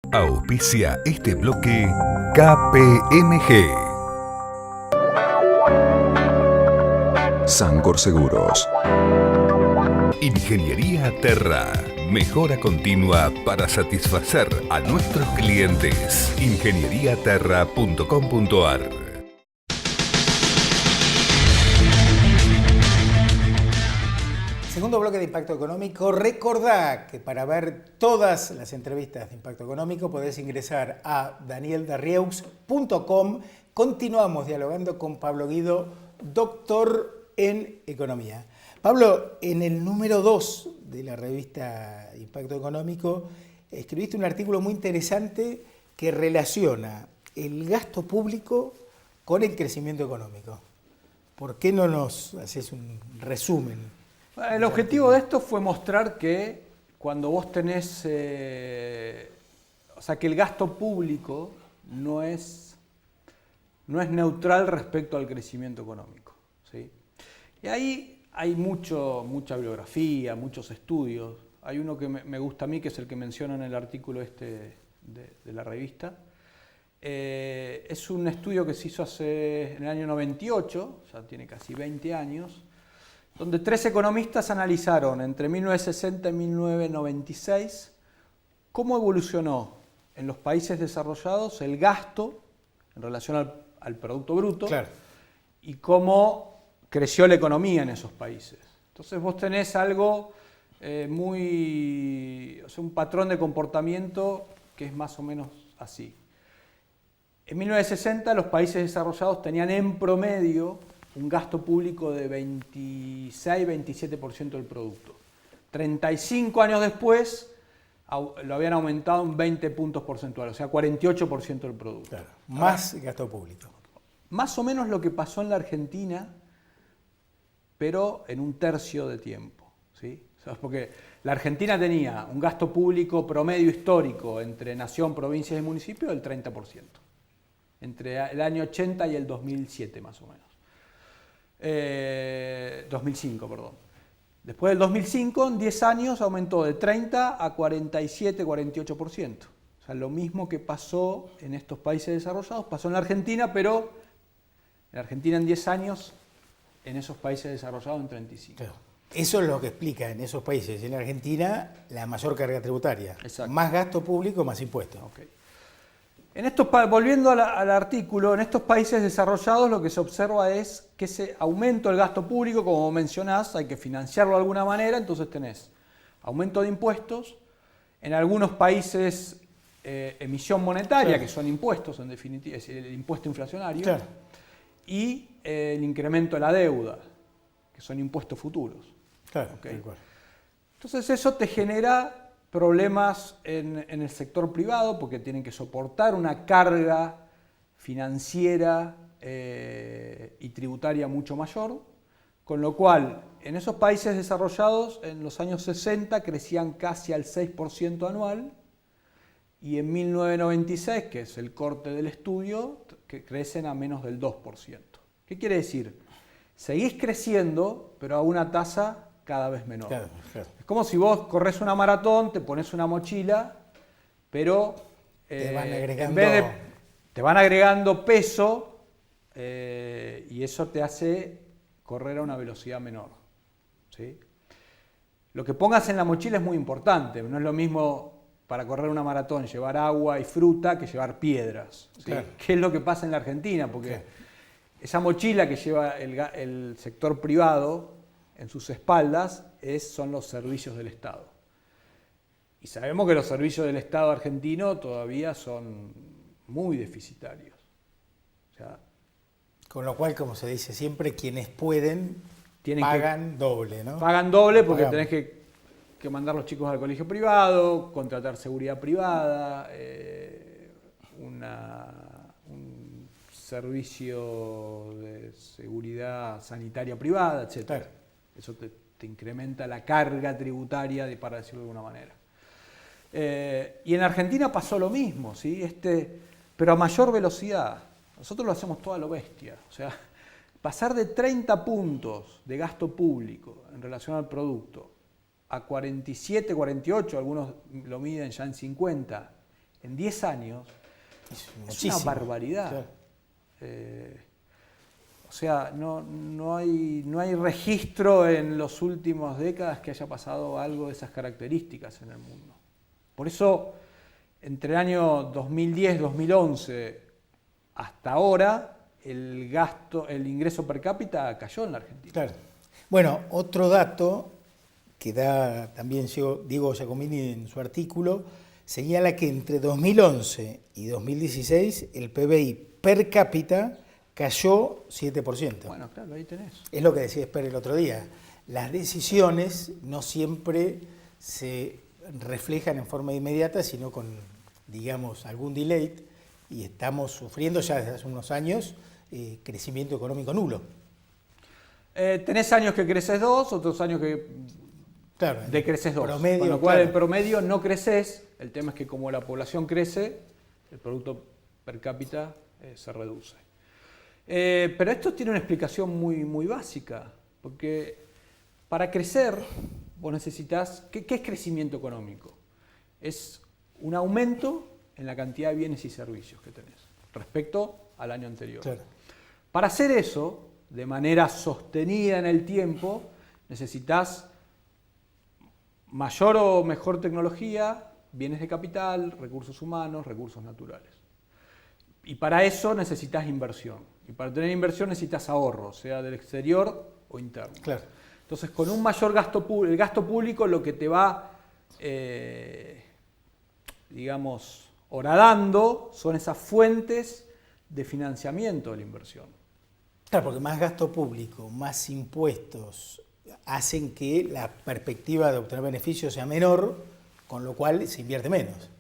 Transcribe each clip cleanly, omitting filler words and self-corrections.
Auspicia este bloque KPMG. Sancor Seguros. Ingeniería Terra. Mejora continua para satisfacer a nuestros clientes. ingenieriaterra.com.ar. Segundo bloque de Impacto Económico. Recordá que para ver todas las entrevistas de Impacto Económico podés ingresar a danieldarrieux.com. Continuamos dialogando con Pablo Guido, doctor en Economía. Pablo, en el número 2 de la revista Impacto Económico escribiste un artículo muy interesante que relaciona el gasto público con el crecimiento económico. ¿Por qué no nos haces un resumen? El objetivo de esto fue mostrar que cuando vos tenés, o sea, que el gasto público no es neutral respecto al crecimiento económico, ¿sí? Y ahí hay mucha bibliografía, muchos estudios. Hay uno que me gusta a mí, que es el que menciona en el artículo de la revista. Es un estudio que se hizo en el año 98, ya tiene casi 20 años, donde 3 economistas analizaron entre 1960 y 1996 cómo evolucionó en los países desarrollados el gasto en relación al Producto Bruto, claro, y cómo creció la economía en esos países. Entonces vos tenés algo un patrón de comportamiento que es más o menos así. En 1960 los países desarrollados tenían en promedio un gasto público de 26-27% del producto. 35 años después lo habían aumentado en 20 puntos porcentuales, o sea, 48% del producto. Claro, más gasto público. Más o menos lo que pasó en la Argentina, pero en un tercio de tiempo, ¿sí? O sea, porque la Argentina tenía un gasto público promedio histórico entre nación, provincias y municipios del 30%, entre el año 80 y el 2007 más o menos. 2005, perdón. Después del 2005, en 10 años, aumentó de 30 a 47, 48%. O sea, lo mismo que pasó en estos países desarrollados, pasó en la Argentina, pero en Argentina en 10 años, en esos países desarrollados en 35. Claro. Eso es lo que explica en esos países. En Argentina, la mayor carga tributaria. Exacto. Más gasto público, más impuestos. Okay. Volviendo al artículo, en estos países desarrollados lo que se observa es que ese aumento del gasto público, como mencionás, hay que financiarlo de alguna manera, entonces tenés aumento de impuestos, en algunos países emisión monetaria, claro, que son impuestos, en definitiva, es el impuesto inflacionario, claro, y el incremento de la deuda, que son impuestos futuros. Claro, ¿Okay? Entonces eso te genera problemas en el sector privado porque tienen que soportar una carga financiera y tributaria mucho mayor, con lo cual en esos países desarrollados en los años 60 crecían casi al 6% anual y en 1996, que es el corte del estudio, que crecen a menos del 2%. ¿Qué quiere decir? Seguís creciendo, pero a una tasa cada vez menor. Claro, claro. Es como si vos corres una maratón, te pones una mochila, pero te van agregando peso y eso te hace correr a una velocidad menor, ¿sí? Lo que pongas en la mochila es muy importante. No es lo mismo para correr una maratón llevar agua y fruta que llevar piedras, ¿sí? Claro. ¿Qué es lo que pasa en la Argentina? Porque claro, esa mochila que lleva el sector privado en sus espaldas son los servicios del Estado. Y sabemos que los servicios del Estado argentino todavía son muy deficitarios. O sea, con lo cual, como se dice siempre, quienes pueden pagan doble, ¿no? Pagan doble porque tenés que mandar los chicos al colegio privado, contratar seguridad privada, un servicio de seguridad sanitaria privada, etc. Claro. Eso te incrementa la carga tributaria, para decirlo de alguna manera. Y en Argentina pasó lo mismo, ¿sí? Pero a mayor velocidad. Nosotros lo hacemos toda lo bestia. O sea, pasar de 30 puntos de gasto público en relación al producto a 47, 48, algunos lo miden ya en 50, en 10 años es muchísimo. una barbaridad. Claro. O sea, no hay registro en las últimas décadas que haya pasado algo de esas características en el mundo. Por eso, entre el año 2010, 2011 hasta ahora, el ingreso per cápita cayó en la Argentina. Claro. Bueno, otro dato que da también Diego Giacomini en su artículo, señala que entre 2011 y 2016 el PBI per cápita cayó 7%. Bueno, claro, ahí tenés. Es lo que decía Esper el otro día. Las decisiones no siempre se reflejan en forma inmediata, sino con, digamos, algún delay, y estamos sufriendo ya desde hace unos años crecimiento económico nulo. Tenés años que creces 2, otros años que Claro, decreces 2. promedio, Con lo cual claro. el promedio no creces, el tema es que como la población crece, el producto per cápita se reduce. Pero esto tiene una explicación muy básica, porque para crecer vos necesitas... ¿Qué es crecimiento económico? Es un aumento en la cantidad de bienes y servicios que tenés respecto al año anterior. Claro. Para hacer eso, de manera sostenida en el tiempo, necesitas mayor o mejor tecnología, bienes de capital, recursos humanos, recursos naturales. Y para eso necesitas inversión. Y para tener inversión necesitas ahorro, sea del exterior o interno. Claro. Entonces, con un mayor gasto público, el gasto público lo que te va, digamos, horadando son esas fuentes de financiamiento de la inversión. Claro, porque más gasto público, más impuestos hacen que la perspectiva de obtener beneficios sea menor, con lo cual se invierte menos.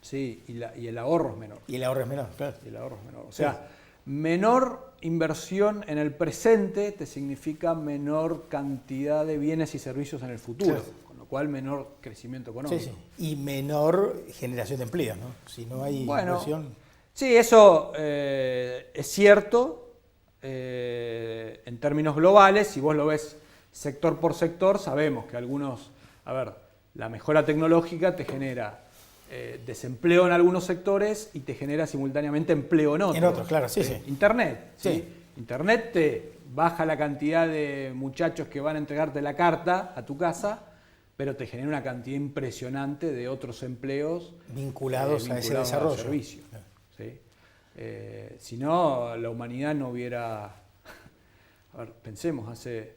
Sí, y el ahorro es menor. Y el ahorro es menor, claro. Y el ahorro es menor. O sea, menor inversión en el presente te significa menor cantidad de bienes y servicios en el futuro, Claro. con lo cual menor crecimiento económico. Sí, sí. Y menor generación de empleo, ¿no? Si no hay inversión. Sí, eso es cierto en términos globales. Si vos lo ves sector por sector, sabemos que la mejora tecnológica te genera desempleo en algunos sectores y te genera simultáneamente empleo en otros. En otros, claro, sí, sí. Internet, ¿sí? Sí. Internet te baja la cantidad de muchachos que van a entregarte la carta a tu casa, pero te genera una cantidad impresionante de otros empleos Vinculados a ese desarrollo. al servicio. Claro. ¿Sí? Si no, la humanidad no hubiera... A ver, pensemos, hace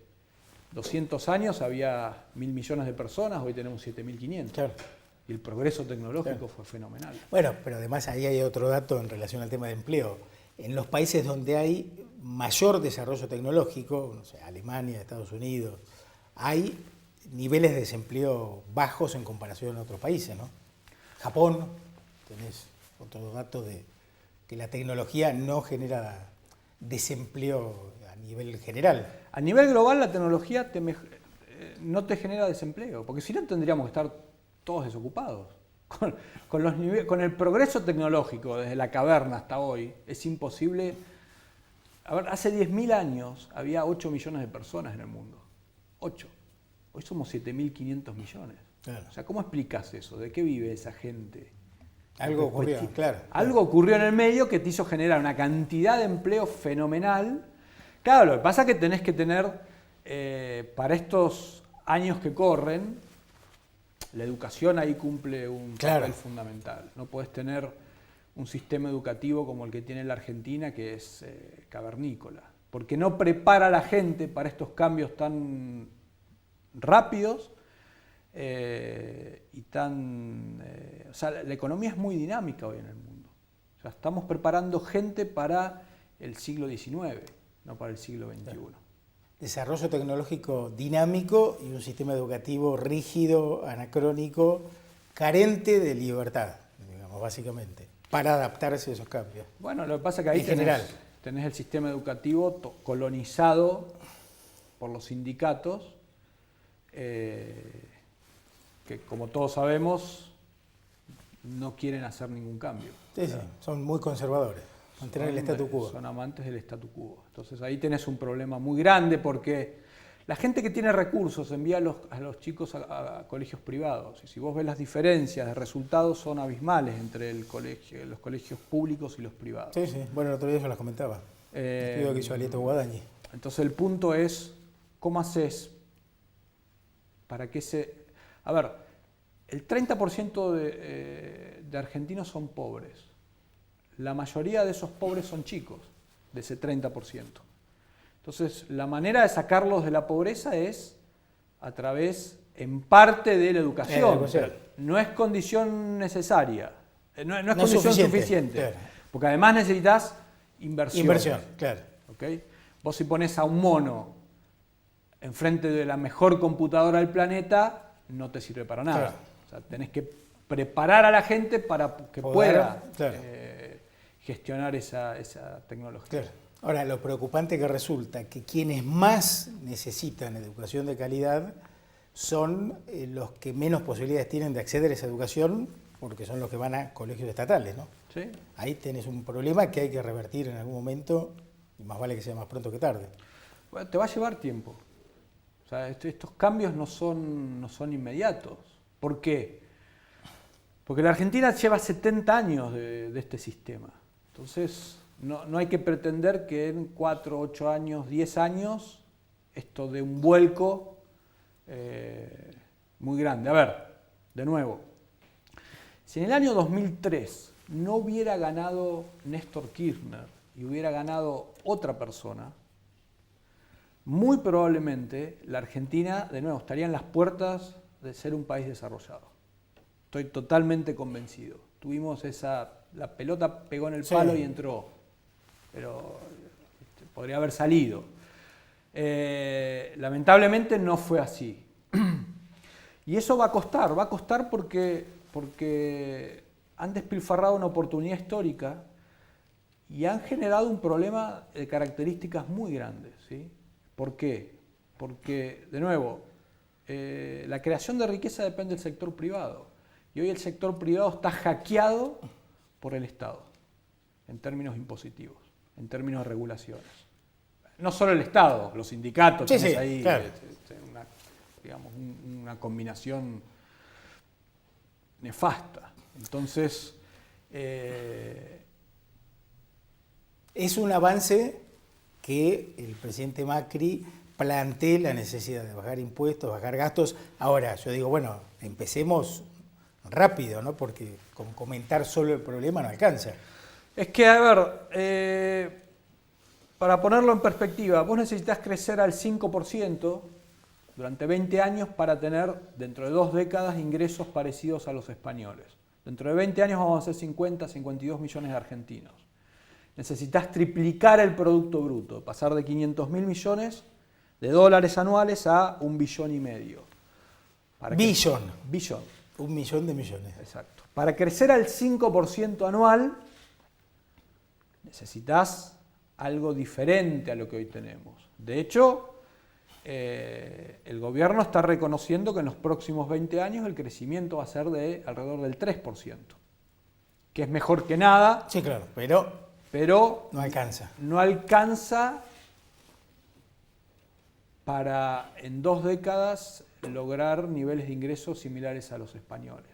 200 años había 1.000 millones de personas, hoy tenemos 7.500. Claro. Y el progreso tecnológico Claro. fue fenomenal. Bueno, pero además ahí hay otro dato en relación al tema de empleo. En los países donde hay mayor desarrollo tecnológico, no sé, Alemania, Estados Unidos, hay niveles de desempleo bajos en comparación a otros países, ¿no? Japón, tenés otro dato de que la tecnología no genera desempleo a nivel general. A nivel global, la tecnología no te genera desempleo, porque si no tendríamos que estar todos desocupados. Con el progreso tecnológico desde la caverna hasta hoy, es imposible. A ver, hace 10.000 años había 8 millones de personas en el mundo. 8. Hoy somos 7.500 millones. Claro. O sea, ¿cómo explicas eso? ¿De qué vive esa gente? Algo ocurrió, claro. Algo ocurrió en el medio que te hizo generar una cantidad de empleo fenomenal. Claro, lo que pasa es que tenés que tener, para estos años que corren, la educación ahí cumple un papel fundamental. No podés tener un sistema educativo como el que tiene la Argentina, que es cavernícola, porque no prepara a la gente para estos cambios tan rápidos y tan... o sea, la economía es muy dinámica hoy en el mundo. O sea, estamos preparando gente para el siglo XIX, no para el siglo XXI. Claro. Desarrollo tecnológico dinámico y un sistema educativo rígido, anacrónico, carente de libertad, digamos, básicamente, para adaptarse a esos cambios. Bueno, lo que pasa es que ahí tenés el sistema educativo colonizado por los sindicatos, que como todos sabemos, no quieren hacer ningún cambio. Sí, sí, son muy conservadores, mantener el statu quo. Son amantes del statu quo. Entonces ahí tenés un problema muy grande porque La gente que tiene recursos envía a los chicos a colegios privados. Y si vos ves las diferencias de resultados son abismales entre los colegios públicos y los privados. Sí, sí. Bueno, el otro día yo las comentaba. El estudio que hizo Alieto Guadañi. Entonces el punto es, ¿cómo haces para que A ver, el 30% de argentinos son pobres. La mayoría de esos pobres son chicos, de ese 30%. Entonces, la manera de sacarlos de la pobreza es a través, en parte, de la educación. No es condición necesaria, no es condición suficiente. Claro. Porque además necesitas inversión. Inversión, claro. ¿Okay? Vos si pones a un mono enfrente de la mejor computadora del planeta, no te sirve para nada. Claro. O sea, tenés que preparar a la gente para que pueda claro. Gestionar esa tecnología. Claro. Ahora, lo preocupante que resulta que quienes más necesitan educación de calidad son los que menos posibilidades tienen de acceder a esa educación porque son los que van a colegios estatales, ¿no? Sí. Ahí tenés un problema que hay que revertir en algún momento y más vale que sea más pronto que tarde. Bueno, te va a llevar tiempo. O sea, estos cambios no son inmediatos. ¿Por qué? Porque la Argentina lleva 70 años de este sistema. Entonces, no hay que pretender que en 4, 8 años, 10 años, esto dé un vuelco muy grande. A ver, de nuevo, si en el año 2003 no hubiera ganado Néstor Kirchner y hubiera ganado otra persona, muy probablemente la Argentina, de nuevo, estaría en las puertas de ser un país desarrollado. Estoy totalmente convencido. Tuvimos la pelota pegó en el palo sí. Y entró, pero podría haber salido. Lamentablemente no fue así. Y eso va a costar porque han despilfarrado una oportunidad histórica y han generado un problema de características muy grandes, ¿sí? ¿Por qué? Porque, de nuevo, la creación de riqueza depende del sector privado. Y hoy el sector privado está hackeado por el Estado, en términos impositivos, en términos de regulaciones. No solo el Estado, los sindicatos, sí, sí, ahí claro. una combinación nefasta. Entonces, es un avance que el presidente Macri plantee la necesidad de bajar impuestos, bajar gastos. Ahora, yo digo, bueno, empecemos rápido, ¿no? Porque con comentar solo el problema no alcanza. Es que, a ver, para ponerlo en perspectiva, vos necesitas crecer al 5% durante 20 años para tener, dentro de 2 décadas, ingresos parecidos a los españoles. Dentro de 20 años vamos a ser 50, 52 millones de argentinos. Necesitas triplicar el Producto Bruto, pasar de 500.000 millones de dólares anuales a 1,5 billones. Billón. 1 millón de millones. Exacto. Para crecer al 5% anual, necesitas algo diferente a lo que hoy tenemos. De hecho, el gobierno está reconociendo que en los próximos 20 años el crecimiento va a ser de alrededor del 3%, que es mejor que nada. Sí, claro, pero no alcanza. No alcanza para en 2 décadas lograr niveles de ingresos similares a los españoles.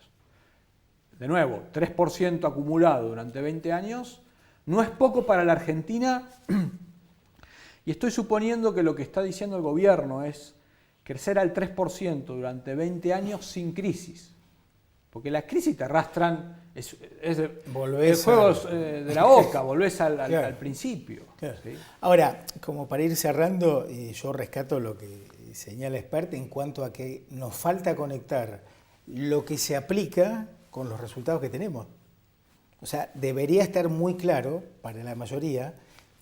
De nuevo, 3% acumulado durante 20 años no es poco para la Argentina y estoy suponiendo que lo que está diciendo el gobierno es crecer al 3% durante 20 años sin crisis. Porque las crisis te arrastran, es el juego de la oca, volvés al principio. Claro. ¿Sí? Ahora, como para ir cerrando, yo rescato lo que señala Expert en cuanto a que nos falta conectar lo que se aplica con los resultados que tenemos. O sea, debería estar muy claro para la mayoría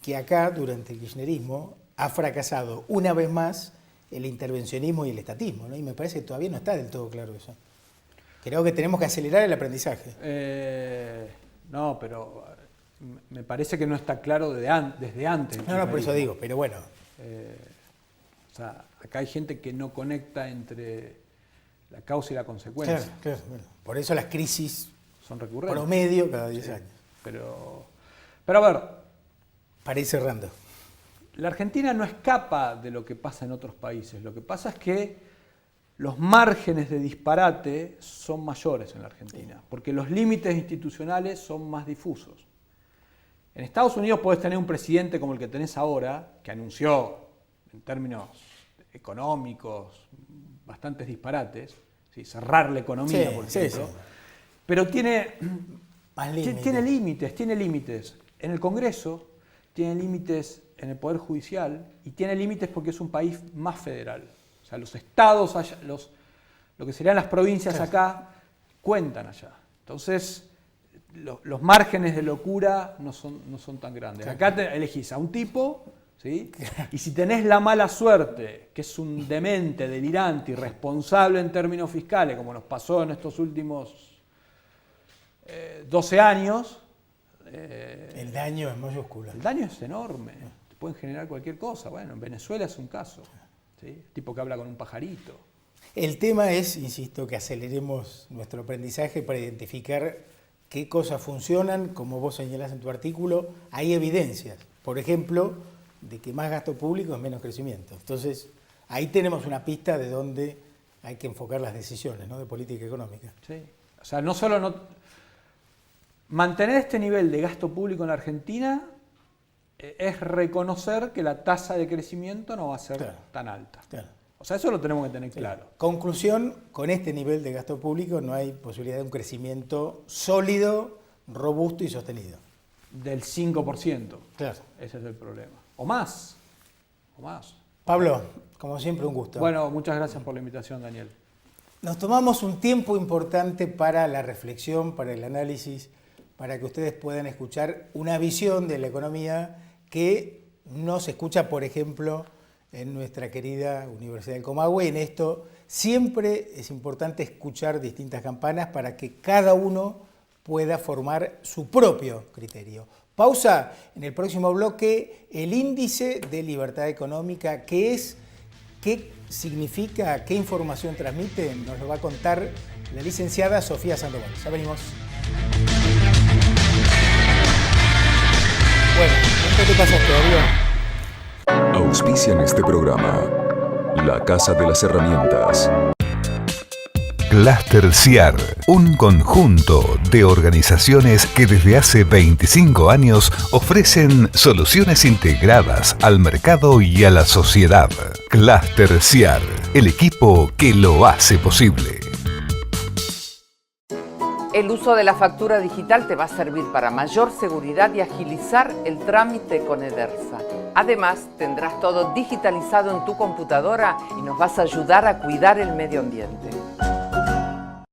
que acá, durante el kirchnerismo, ha fracasado una vez más el intervencionismo y el estatismo, ¿no? Y me parece que todavía no está del todo claro eso. Creo que tenemos que acelerar el aprendizaje. No, pero me parece que no está claro desde antes. No, por eso digo, pero bueno. O sea, acá hay gente que no conecta entre la causa y la consecuencia. Claro. Bueno, por eso las crisis son recurrentes. Promedio cada 10 años. Pero a ver. Para ir cerrando. la Argentina no escapa de lo que pasa en otros países. Lo que pasa es que los márgenes de disparate son mayores en la Argentina, porque los límites institucionales son más difusos. En Estados Unidos podés tener un presidente como el que tenés ahora, que anunció, en términos económicos, bastantes disparates, ¿sí? Cerrar la economía, por ejemplo, sí. Pero tiene límites. tiene límites. En el Congreso, tiene límites en el Poder Judicial y tiene límites porque es un país más federal. O sea, los estados, lo que serían las provincias acá, cuentan allá. Entonces, los márgenes de locura no son tan grandes. Acá elegís a un tipo, ¿sí? Y si tenés la mala suerte, que es un demente, delirante, irresponsable en términos fiscales, como nos pasó en estos últimos 12 años... el daño es mayúsculo. El daño es enorme. Te pueden generar cualquier cosa. Bueno, en Venezuela es un caso. ¿Sí? Tipo que habla con un pajarito. El tema es, insisto, que aceleremos nuestro aprendizaje para identificar qué cosas funcionan. Como vos señalás en tu artículo, hay evidencias, por ejemplo, de que más gasto público es menos crecimiento. Entonces, ahí tenemos una pista de dónde hay que enfocar las decisiones, ¿no?, de política económica. Sí. O sea, no solo mantener este nivel de gasto público en la Argentina es reconocer que la tasa de crecimiento no va a ser tan alta. Claro. O sea, eso lo tenemos que tener claro. Conclusión, con este nivel de gasto público no hay posibilidad de un crecimiento sólido, robusto y sostenido. Del 5%. Claro. Ese es el problema. O más. Pablo, como siempre, un gusto. Bueno, muchas gracias por la invitación, Daniel. Nos tomamos un tiempo importante para la reflexión, para el análisis, para que ustedes puedan escuchar una visión de la economía que no se escucha, por ejemplo, en nuestra querida Universidad del Comahue. En esto siempre es importante escuchar distintas campanas para que cada uno pueda formar su propio criterio. Pausa. En el próximo bloque, el índice de libertad económica, ¿qué es? ¿Qué significa? ¿Qué información transmite? Nos lo va a contar la licenciada Sofía Sandoval. Ya venimos. Bueno, ¿qué te pasa todavía? Auspician este programa La Casa de las Herramientas. Cluster CIAR, un conjunto de organizaciones que desde hace 25 años ofrecen soluciones integradas al mercado y a la sociedad. Cluster CIAR, el equipo que lo hace posible. El uso de la factura digital te va a servir para mayor seguridad y agilizar el trámite con Edersa. Además, tendrás todo digitalizado en tu computadora y nos vas a ayudar a cuidar el medio ambiente.